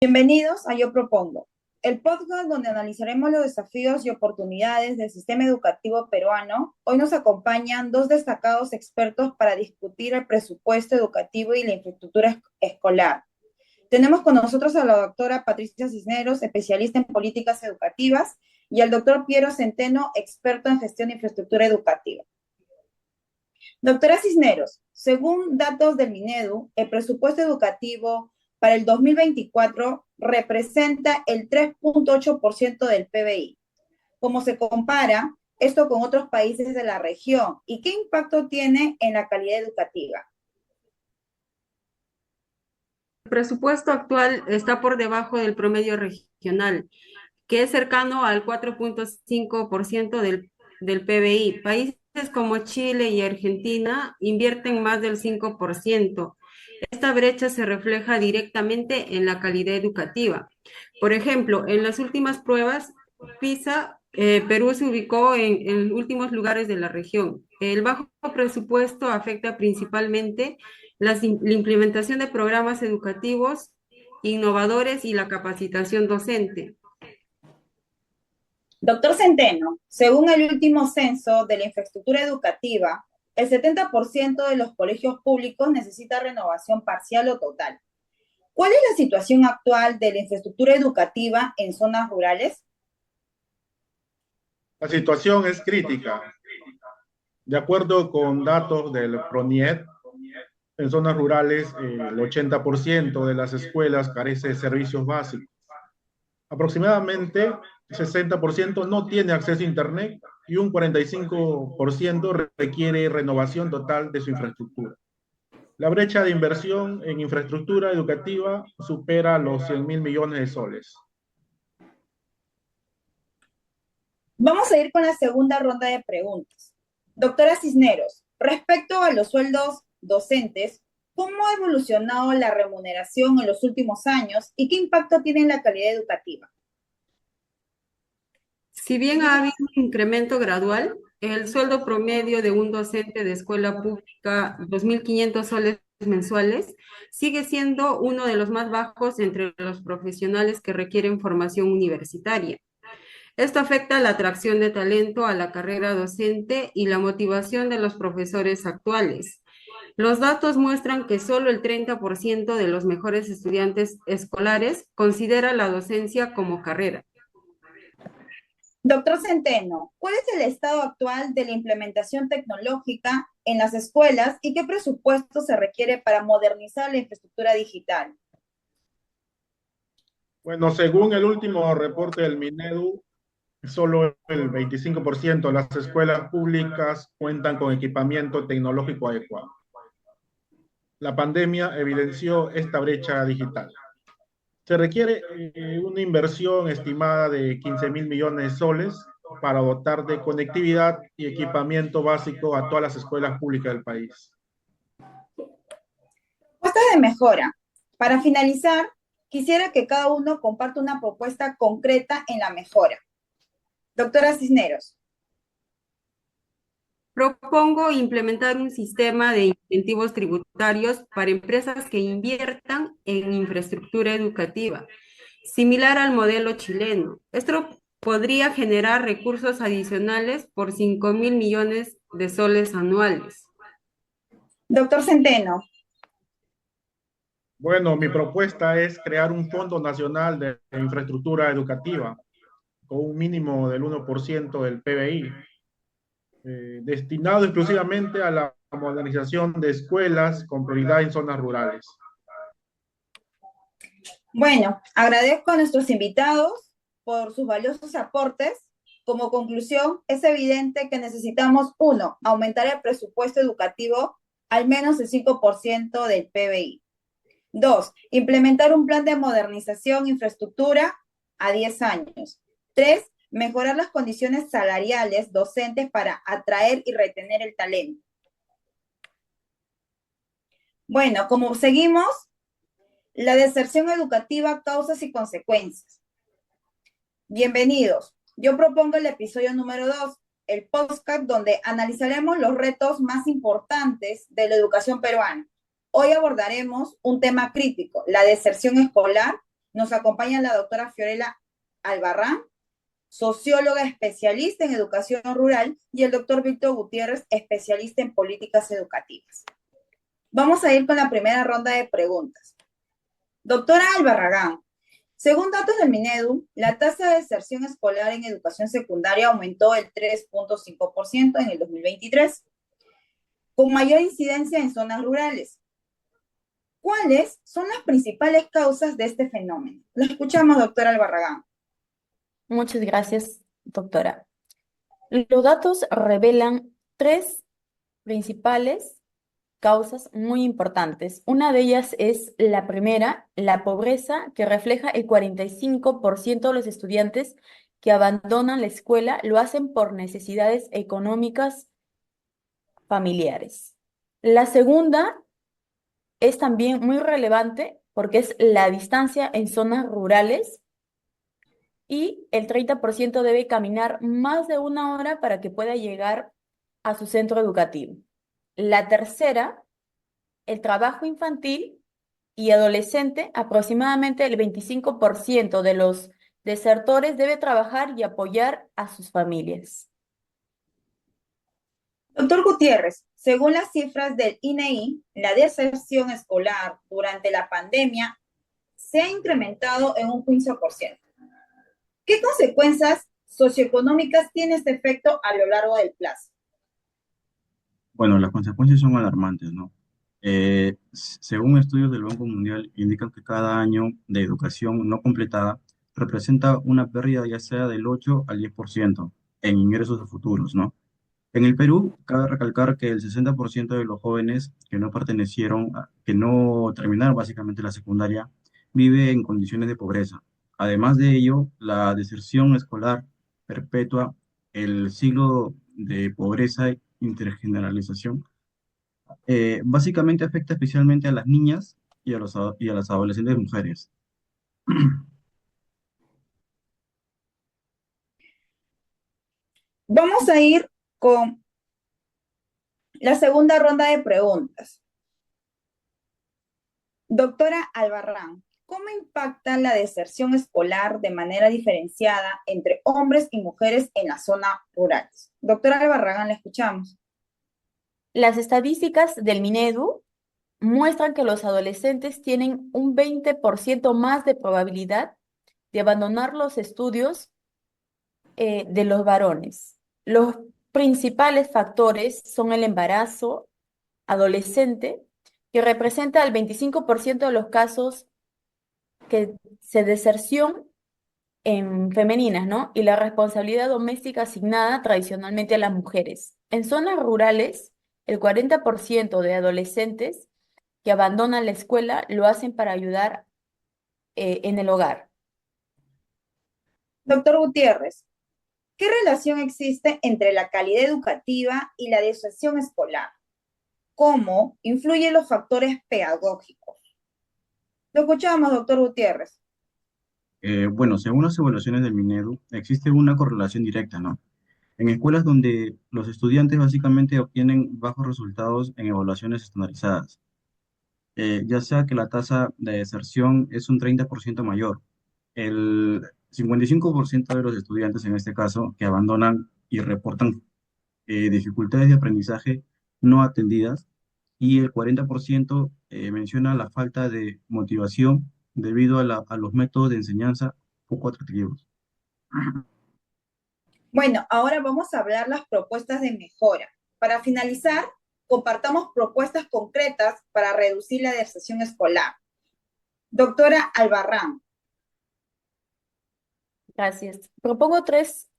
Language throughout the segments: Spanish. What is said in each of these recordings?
Bienvenidos a Yo Propongo, el podcast donde analizaremos los desafíos y oportunidades del sistema educativo peruano. Hoy nos acompañan dos destacados expertos para discutir el presupuesto educativo y la infraestructura escolar. Tenemos con nosotros a la doctora Patricia Cisneros, especialista en políticas educativas, y al doctor Piero Centeno, experto en gestión de infraestructura educativa. Doctora Cisneros, según datos del Minedu, el presupuesto educativo para el 2024 representa el 3.8% del PBI. ¿Cómo se compara esto con otros países de la región? ¿Y qué impacto tiene en la calidad educativa? El presupuesto actual está por debajo del promedio regional, que es cercano al 4.5% del PBI. Países como Chile y Argentina invierten más del 5%. Esta brecha se refleja directamente en la calidad educativa. Por ejemplo, en las últimas pruebas PISA, Perú se ubicó en últimos lugares de la región. El bajo presupuesto afecta principalmente la implementación de programas educativos innovadores y la capacitación docente. Doctor Centeno, según el último censo de la infraestructura educativa, el 70% de los colegios públicos necesita renovación parcial o total. ¿Cuál es la situación actual de la infraestructura educativa en zonas rurales? La situación es crítica. De acuerdo con datos del PRONIET, en zonas rurales el 80% de las escuelas carece de servicios básicos. Aproximadamente el 60% no tiene acceso a Internet y un 45% requiere renovación total de su infraestructura. La brecha de inversión en infraestructura educativa supera los 100.000 millones de soles. Vamos a ir con la segunda ronda de preguntas. Doctora Cisneros, respecto a los sueldos docentes, ¿cómo ha evolucionado la remuneración en los últimos años y qué impacto tiene en la calidad educativa? Si bien ha habido un incremento gradual, el sueldo promedio de un docente de escuela pública, 2.500 soles mensuales, sigue siendo uno de los más bajos entre los profesionales que requieren formación universitaria. Esto afecta la atracción de talento a la carrera docente y la motivación de los profesores actuales. Los datos muestran que solo el 30% de los mejores estudiantes escolares considera la docencia como carrera. Doctor Centeno, ¿cuál es el estado actual de la implementación tecnológica en las escuelas y qué presupuesto se requiere para modernizar la infraestructura digital? Bueno, según el último reporte del Minedu, solo el 25% de las escuelas públicas cuentan con equipamiento tecnológico adecuado. La pandemia evidenció esta brecha digital. Se requiere una inversión estimada de 15.000 millones de soles para dotar de conectividad y equipamiento básico a todas las escuelas públicas del país. Propuestas de mejora. Para finalizar, quisiera que cada uno comparta una propuesta concreta en la mejora. Doctora Cisneros. Propongo implementar un sistema de incentivos tributarios para empresas que inviertan en infraestructura educativa, similar al modelo chileno. Esto podría generar recursos adicionales por 5.000 millones de soles anuales. Doctor Centeno. Bueno, mi propuesta es crear un Fondo Nacional de Infraestructura Educativa con un mínimo del 1% del PBI, destinado exclusivamente a la modernización de escuelas con prioridad en zonas rurales. Bueno, agradezco a nuestros invitados por sus valiosos aportes. Como conclusión, es evidente que necesitamos, uno, aumentar el presupuesto educativo al menos el 5% del PBI. Dos, implementar un plan de modernización e infraestructura a 10 años. Tres, mejorar las condiciones salariales docentes para atraer y retener el talento. Bueno, como seguimos, la deserción educativa, causas y consecuencias. Bienvenidos. Yo propongo el episodio número 2, el podcast donde analizaremos los retos más importantes de la educación peruana. Hoy abordaremos un tema crítico, la deserción escolar Nos acompaña la doctora Fiorella Albarrán, socióloga especialista en educación rural, y el doctor Víctor Gutiérrez, especialista en políticas educativas. Vamos a ir con la primera ronda de preguntas. Doctora Albarragán, según datos del Minedu, la tasa de deserción escolar en educación secundaria aumentó el 3.5% en el 2023, con mayor incidencia en zonas rurales. ¿Cuáles son las principales causas de este fenómeno? La escuchamos, doctora Albarragán. Muchas gracias, doctora. Los datos revelan tres principales causas muy importantes. Una de ellas es la primera, la pobreza, que refleja el 45% de los estudiantes que abandonan la escuela lo hacen por necesidades económicas familiares. La segunda es también muy relevante porque es la distancia en zonas rurales y el 30% debe caminar más de una hora para que pueda llegar a su centro educativo. La tercera, el trabajo infantil y adolescente, aproximadamente el 25% de los desertores debe trabajar y apoyar a sus familias. Doctor Gutiérrez, según las cifras del INEI, la deserción escolar durante la pandemia se ha incrementado en un 15%. ¿Qué consecuencias socioeconómicas tiene este efecto a lo largo del plazo? Bueno, las consecuencias son alarmantes, ¿no? Según estudios del Banco Mundial, indican que cada año de educación no completada representa una pérdida ya sea del 8 al 10% en ingresos a futuros, ¿no? En el Perú, cabe recalcar que el 60% de los jóvenes que no que no terminaron básicamente la secundaria, vive en condiciones de pobreza. Además de ello, la deserción escolar perpetua, el siglo de pobreza e intergeneralización, básicamente afecta especialmente a las niñas y y a las adolescentes mujeres. Vamos a ir con la segunda ronda de preguntas. Doctora Albarrán, ¿cómo impacta la deserción escolar de manera diferenciada entre hombres y mujeres en las zonas rurales? Doctora Albarrán, la escuchamos. Las estadísticas del Minedu muestran que los adolescentes tienen un 20% más de probabilidad de abandonar los estudios de los varones. Los principales factores son el embarazo adolescente, que representa el 25% de los casos que se deserción en femeninas, ¿no? Y la responsabilidad doméstica asignada tradicionalmente a las mujeres. En zonas rurales, el 40% de adolescentes que abandonan la escuela lo hacen para ayudar en el hogar. Doctor Gutiérrez, ¿qué relación existe entre la calidad educativa y la deserción escolar? ¿Cómo influyen los factores pedagógicos? Lo escuchamos, doctor Gutiérrez. Bueno, según las evaluaciones del Minedu, existe una correlación directa, ¿no? En escuelas donde los estudiantes básicamente obtienen bajos resultados en evaluaciones estandarizadas, ya sea que la tasa de deserción es un 30% mayor. El 55% de los estudiantes en este caso que abandonan y reportan dificultades de aprendizaje no atendidas y el 40% menciona la falta de motivación debido a, a los métodos de enseñanza poco atractivos. Bueno, ahora vamos a hablar las propuestas de mejora. Para finalizar, compartamos propuestas concretas para reducir la deserción escolar. Doctora Albarrán. Gracias. Propongo tres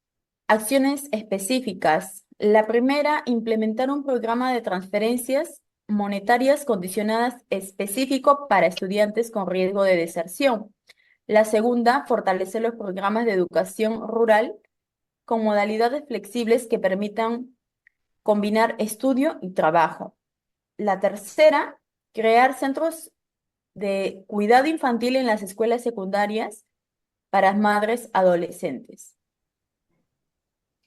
acciones específicas. La primera, implementar un programa de transferencias monetarias condicionadas específico para estudiantes con riesgo de deserción. La segunda, fortalecer los programas de educación rural con modalidades flexibles que permitan combinar estudio y trabajo. La tercera, crear centros de cuidado infantil en las escuelas secundarias para madres adolescentes.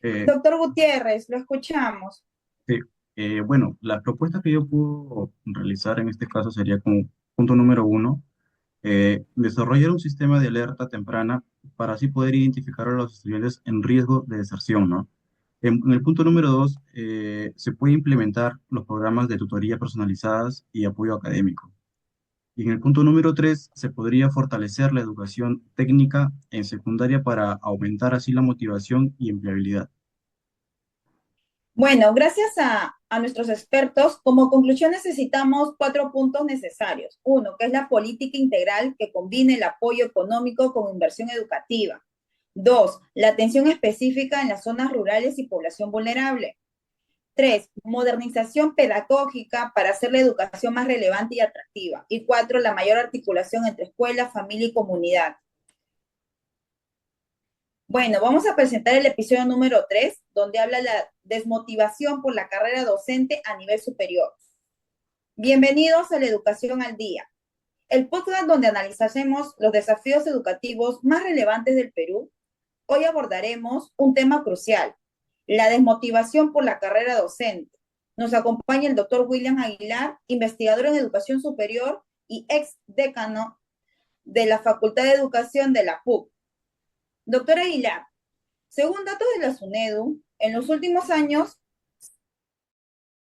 Doctor Gutiérrez, lo escuchamos. Sí, bueno, las propuestas que yo puedo realizar en este caso sería como punto número uno, Desarrollar un sistema de alerta temprana para así poder identificar a los estudiantes en riesgo de deserción, ¿no? En el punto número dos, se puede implementar los programas de tutoría personalizadas y apoyo académico. Y en el punto número tres, se podría fortalecer la educación técnica en secundaria para aumentar así la motivación y empleabilidad. Bueno, gracias a nuestros expertos, como conclusión necesitamos 4 puntos necesarios. Uno, que es la política integral que combine el apoyo económico con inversión educativa. Dos, la atención específica en las zonas rurales y población vulnerable. Tres, modernización pedagógica para hacer la educación más relevante y atractiva. Y cuatro, la mayor articulación entre escuela, familia y comunidad. Bueno, vamos a presentar el episodio número 3, donde habla la desmotivación por la carrera docente a nivel superior. Bienvenidos a la Educación al Día, el podcast donde analizaremos los desafíos educativos más relevantes del Perú. Hoy abordaremos un tema crucial, la desmotivación por la carrera docente. Nos acompaña el doctor William Aguilar, investigador en educación superior y ex decano de la Facultad de Educación de la PUC. Doctor Aguilar, según datos de la SUNEDU, en los últimos años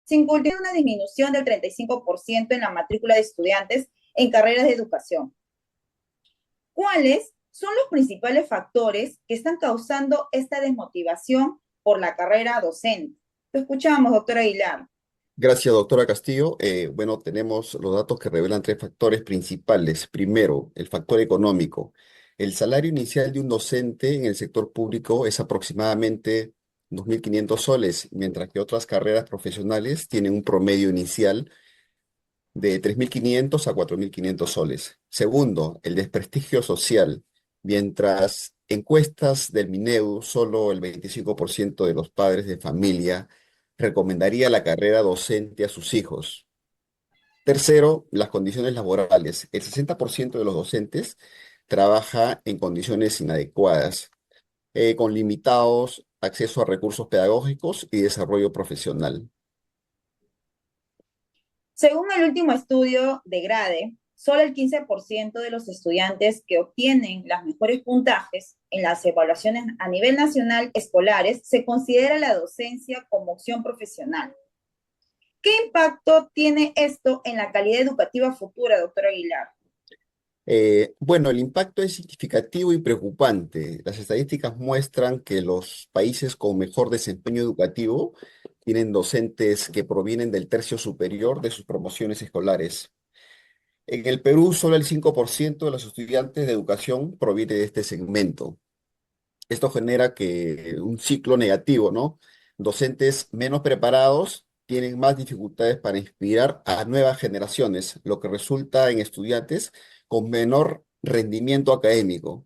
se inculcó una disminución del 35% en la matrícula de estudiantes en carreras de educación. ¿Cuáles son los principales factores que están causando esta desmotivación por la carrera docente? Lo escuchamos, doctor Aguilar. Gracias, doctora Castillo. Bueno, tenemos los datos que revelan tres factores principales. Primero, el factor económico. El salario inicial de un docente en el sector público es aproximadamente 2.500 soles, mientras que otras carreras profesionales tienen un promedio inicial de 3.500 a 4.500 soles. Segundo, el desprestigio social. Mientras encuestas del MINEDU, solo el 25% de los padres de familia recomendaría la carrera docente a sus hijos. Tercero, las condiciones laborales. El 60% de los docentes trabaja en condiciones inadecuadas, con limitados acceso a recursos pedagógicos y desarrollo profesional. Según el último estudio de Grade, solo el 15% de los estudiantes que obtienen los mejores puntajes en las evaluaciones a nivel nacional escolares se considera la docencia como opción profesional. ¿Qué impacto tiene esto en la calidad educativa futura, doctor Aguilar? Bueno, el impacto es significativo y preocupante. Las estadísticas muestran que los países con mejor desempeño educativo tienen docentes que provienen del tercio superior de sus promociones escolares. En el Perú, solo el 5% de los estudiantes de educación proviene de este segmento. Esto genera un ciclo negativo, ¿no? Docentes menos preparados tienen más dificultades para inspirar a nuevas generaciones, lo que resulta en estudiantes con menor rendimiento académico.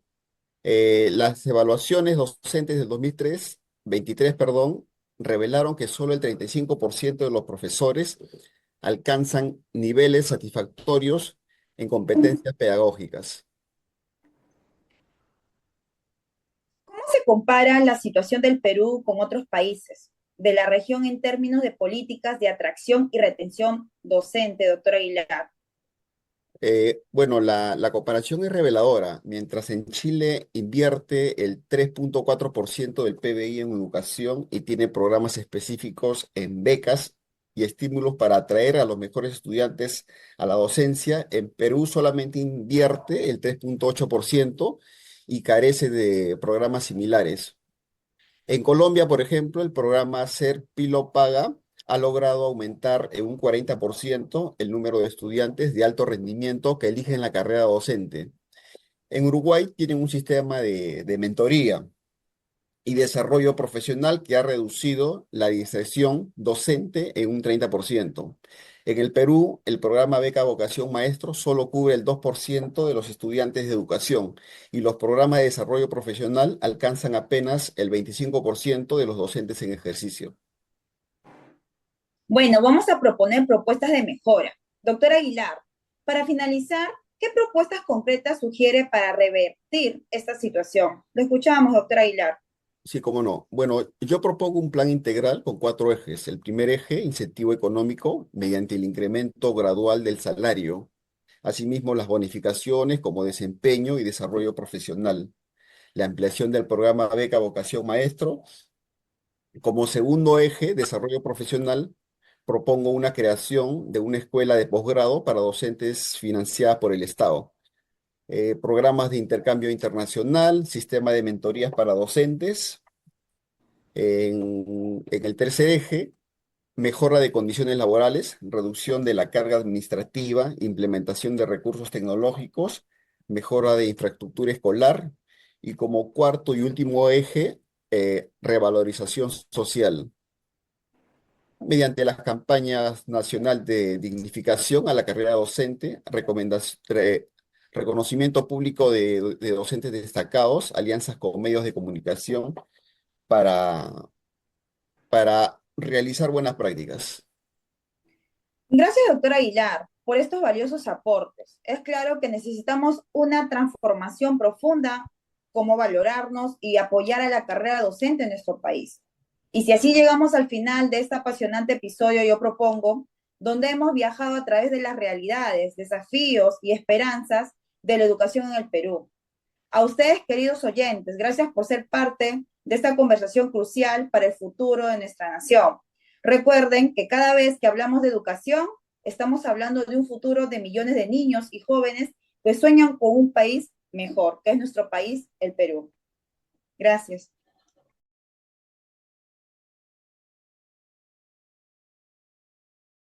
Las evaluaciones docentes del 2023, perdón, revelaron que solo el 35% de los profesores alcanzan niveles satisfactorios en competencias pedagógicas. ¿Cómo se compara la situación del Perú con otros países de la región en términos de políticas de atracción y retención docente, doctor Aguilar? Bueno, la comparación es reveladora. Mientras en Chile invierte el 3.4% del PBI en educación y tiene programas específicos en becas y estímulos para atraer a los mejores estudiantes a la docencia, en Perú solamente invierte el 3.8% y carece de programas similares. En Colombia, por ejemplo, el programa Ser Pilo Paga ha logrado aumentar en un 40% el número de estudiantes de alto rendimiento que eligen la carrera docente. En Uruguay tienen un sistema de mentoría y desarrollo profesional que ha reducido la diserción docente en un 30%. En el Perú, el programa Beca Vocación Maestro solo cubre el 2% de los estudiantes de educación y los programas de desarrollo profesional alcanzan apenas el 25% de los docentes en ejercicio. Bueno, vamos a proponer propuestas de mejora. Doctor Aguilar, para finalizar, ¿qué propuestas concretas sugiere para revertir esta situación? Lo escuchamos, doctor Aguilar. Sí, cómo no. Bueno, yo propongo un plan integral con 4 ejes. El primer eje, incentivo económico, mediante el incremento gradual del salario. Asimismo, las bonificaciones como desempeño y desarrollo profesional. La ampliación del programa Beca Vocación Maestro. Como segundo eje, desarrollo profesional, propongo una creación de una escuela de posgrado para docentes financiada por el Estado. Programas de intercambio internacional, sistema de mentorías para docentes. En el tercer eje, mejora de condiciones laborales, reducción de la carga administrativa, implementación de recursos tecnológicos, mejora de infraestructura escolar y como cuarto y último eje, revalorización social mediante las campañas nacional de dignificación a la carrera docente, reconocimiento público de docentes destacados, alianzas con medios de comunicación para, para realizar buenas prácticas. Gracias, doctor Aguilar, por estos valiosos aportes. Es claro que necesitamos una transformación profunda, cómo valorarnos y apoyar a la carrera docente en nuestro país. Y si así llegamos al final de este apasionante episodio, yo propongo, donde hemos viajado a través de las realidades, desafíos y esperanzas de la educación en el Perú. A ustedes, queridos oyentes, gracias por ser parte de esta conversación crucial para el futuro de nuestra nación. Recuerden que cada vez que hablamos de educación, estamos hablando de un futuro de millones de niños y jóvenes que sueñan con un país mejor, que es nuestro país, el Perú. Gracias.